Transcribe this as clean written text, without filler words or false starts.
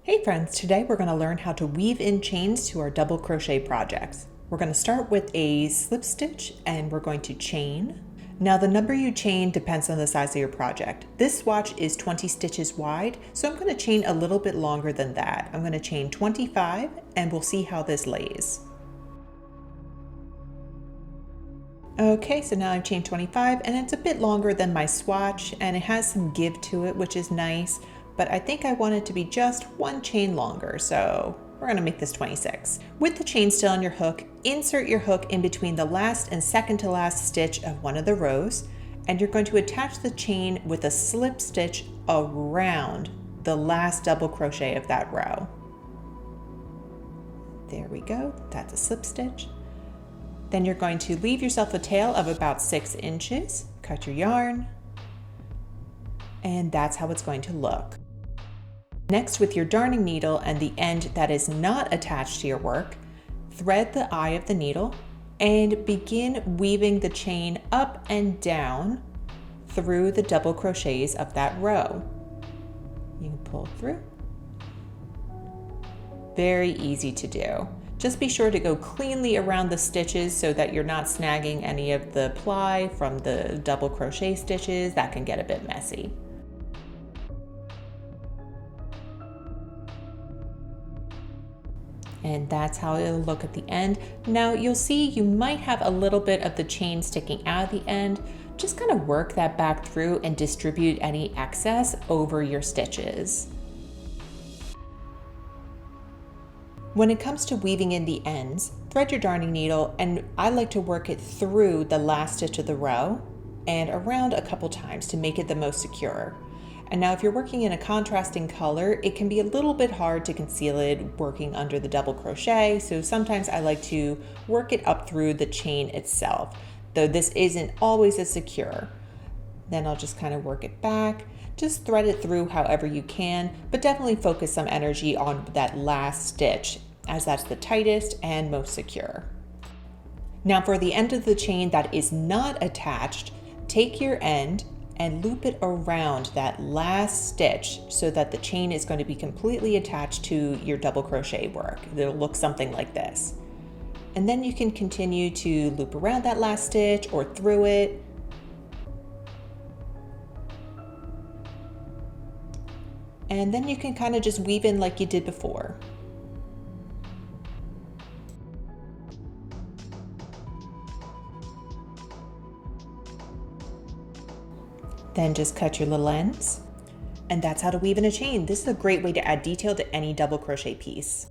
Hey friends, today we're going to learn how to weave in chains to our double crochet projects. We're going to start with a slip stitch and we're going to chain. Now the number you chain depends on the size of your project. This swatch is 20 stitches wide, so I'm going to chain a little bit longer than that. I'm going to chain 25 and we'll see how this lays. Okay, so now I've chained 25 and it's a bit longer than my swatch and it has some give to it, which is nice, but I think I want it to be just one chain longer, so we're gonna make this 26. With the chain still on your hook, insert your hook in between the last and second to last stitch of one of the rows, and you're going to attach the chain with a slip stitch around the last double crochet of that row. There we go, that's a slip stitch. Then you're going to leave yourself a tail of about 6 inches, cut your yarn, and that's how it's going to look. Next, with your darning needle and the end that is not attached to your work, thread the eye of the needle and begin weaving the chain up and down through the double crochets of that row. You can pull through. Very easy to do. Just be sure to go cleanly around the stitches so that you're not snagging any of the ply from the double crochet stitches. That can get a bit messy. And that's how it'll look at the end. Now you'll see you might have a little bit of the chain sticking out at the end. Just kind of work that back through and distribute any excess over your stitches. When it comes to weaving in the ends, thread your darning needle, and I like to work it through the last stitch of the row and around a couple times to make it the most secure. And now if you're working in a contrasting color, it can be a little bit hard to conceal it working under the double crochet, so sometimes I like to work it up through the chain itself, though this isn't always as secure. Then I'll just kind of work it back. Just thread it through however you can, but definitely focus some energy on that last stitch as that's the tightest and most secure. Now for the end of the chain that is not attached, take your end and loop it around that last stitch so that the chain is going to be completely attached to your double crochet work. It'll look something like this. And then you can continue to loop around that last stitch or through it. And then you can kind of just weave in like you did before. Then just cut your little ends. And that's how to weave in a chain. This is a great way to add detail to any double crochet piece.